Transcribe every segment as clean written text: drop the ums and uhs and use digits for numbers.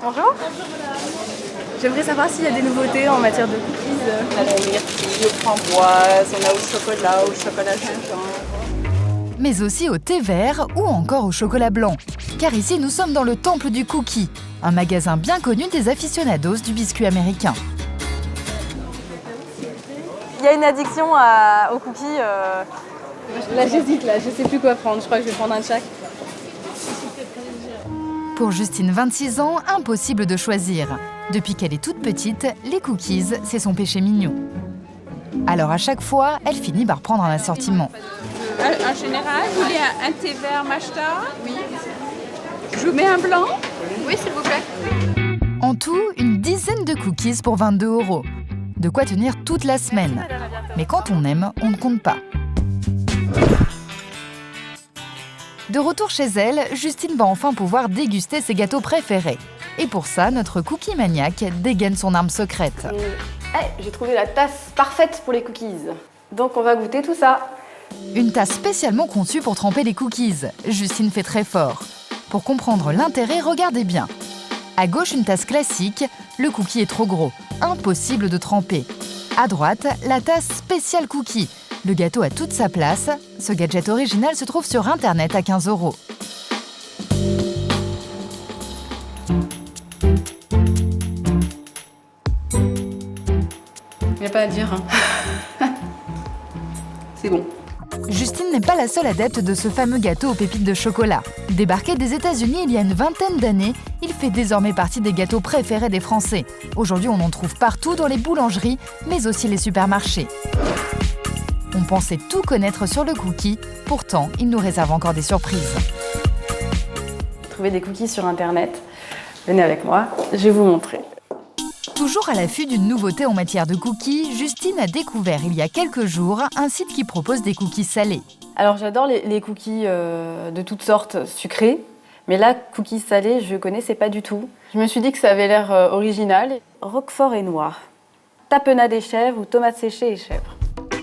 Bonjour. J'aimerais savoir s'il y a des nouveautés en matière de cookies. On a les myrtilles aux framboises, on a au chocolat gingembre. Mais aussi au thé vert ou encore au chocolat blanc. Car ici, nous sommes dans le temple du cookie, un magasin bien connu des aficionados du biscuit américain. Il y a une addiction aux cookies. Là, j'hésite, je sais plus quoi prendre. Je crois que je vais prendre un de chaque. Pour Justine, 26 ans, impossible de choisir. Depuis qu'elle est toute petite, les cookies, c'est son péché mignon. Alors à chaque fois, elle finit par prendre un assortiment. En général, vous voulez un thé vert machta? Oui. Je vous mets un blanc? Oui, s'il vous plaît. En tout, une dizaine de cookies pour 22 €. De quoi tenir toute la semaine. Mais quand on aime, on ne compte pas. De retour chez elle, Justine va enfin pouvoir déguster ses gâteaux préférés. Et pour ça, notre cookie maniaque dégaine son arme secrète. J'ai trouvé la tasse parfaite pour les cookies. Donc on va goûter tout ça. Une tasse spécialement conçue pour tremper les cookies. Justine fait très fort. Pour comprendre l'intérêt, regardez bien. À gauche, une tasse classique. Le cookie est trop gros. Impossible de tremper. À droite, la tasse spéciale cookie. Le gâteau a toute sa place. Ce gadget original se trouve sur Internet à 15 €. Il n'y a pas à dire. C'est bon. Justine n'est pas la seule adepte de ce fameux gâteau aux pépites de chocolat. Débarqué des États-Unis il y a une vingtaine d'années, il fait désormais partie des gâteaux préférés des Français. Aujourd'hui, on en trouve partout dans les boulangeries, mais aussi les supermarchés. On pensait tout connaître sur le cookie, pourtant, il nous réserve encore des surprises. Trouver des cookies sur Internet. Venez avec moi, je vais vous montrer. Toujours à l'affût d'une nouveauté en matière de cookies, Justine a découvert il y a quelques jours un site qui propose des cookies salés. Alors j'adore les cookies de toutes sortes sucrés, mais là, cookies salés, je ne connaissais pas du tout. Je me suis dit que ça avait l'air original. Roquefort et noix, tapenade et chèvre ou tomates séchées et chèvre.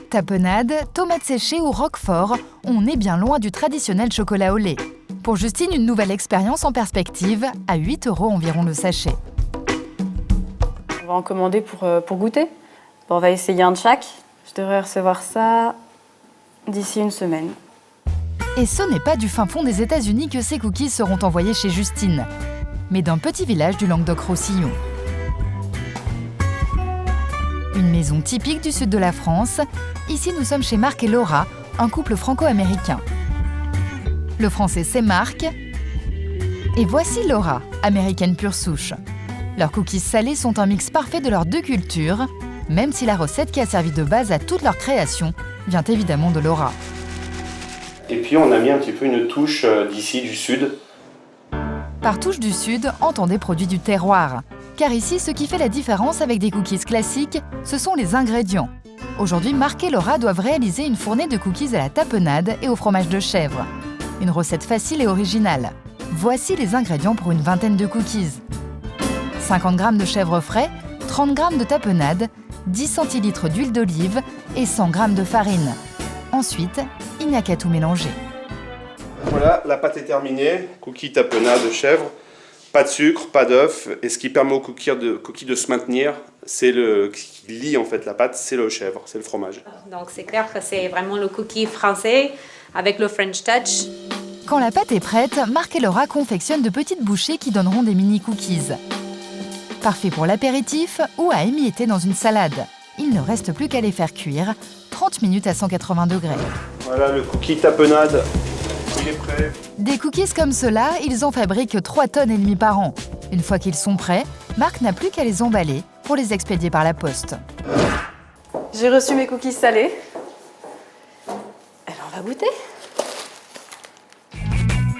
Tapenade, tomates séchées ou roquefort, on est bien loin du traditionnel chocolat au lait. Pour Justine, une nouvelle expérience en perspective, à 8 € environ le sachet. On va en commander pour goûter. Bon, on va essayer un de chaque. Je devrais recevoir ça d'ici une semaine. Et ce n'est pas du fin fond des États-Unis que ces cookies seront envoyés chez Justine, mais d'un petit village du Languedoc-Roussillon. Une maison typique du sud de la France. Ici, nous sommes chez Marc et Laura, un couple franco-américain. Le français, c'est Marc. Et voici Laura, américaine pure souche. Leurs cookies salés sont un mix parfait de leurs deux cultures, même si la recette qui a servi de base à toute leur création vient évidemment de Laura. Et puis on a mis un petit peu une touche d'ici, du sud. Par touche du sud, entendez produits du terroir. Car ici, ce qui fait la différence avec des cookies classiques, ce sont les ingrédients. Aujourd'hui, Marc et Laura doivent réaliser une fournée de cookies à la tapenade et au fromage de chèvre. Une recette facile et originale. Voici les ingrédients pour une vingtaine de cookies. 50 g de chèvre frais, 30 g de tapenade, 10 centilitres d'huile d'olive et 100 g de farine. Ensuite, il n'y a qu'à tout mélanger. Voilà, la pâte est terminée. Cookie tapenade de chèvre. Pas de sucre, pas d'œuf. Et ce qui permet aux cookies de se maintenir, c'est ce qui lie en fait la pâte, c'est le chèvre, c'est le fromage. Donc c'est clair que c'est vraiment le cookie français avec le French touch. Quand la pâte est prête, Marc et Laura confectionnent de petites bouchées qui donneront des mini cookies. Parfait pour l'apéritif ou à émietter dans une salade. Il ne reste plus qu'à les faire cuire 30 minutes à 180 degrés. Voilà, le cookie tapenade, il est prêt. Des cookies comme ceux-là, ils en fabriquent 3,5 tonnes par an. Une fois qu'ils sont prêts, Marc n'a plus qu'à les emballer pour les expédier par la poste. J'ai reçu mes cookies salés. Alors on va goûter.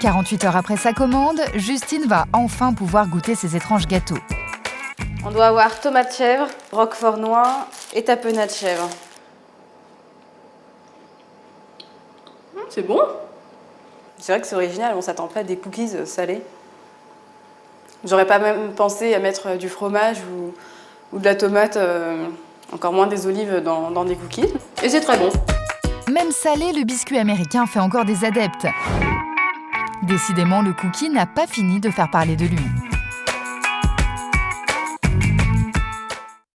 48 heures après sa commande, Justine va enfin pouvoir goûter ces étranges gâteaux. On doit avoir tomate chèvre, roquefort noix et tapenade chèvre. C'est bon. C'est vrai que c'est original, on s'attend pas à des cookies salés. J'aurais pas même pensé à mettre du fromage ou de la tomate, encore moins des olives dans des cookies. Et c'est très bon. Même salé, le biscuit américain fait encore des adeptes. Décidément, le cookie n'a pas fini de faire parler de lui.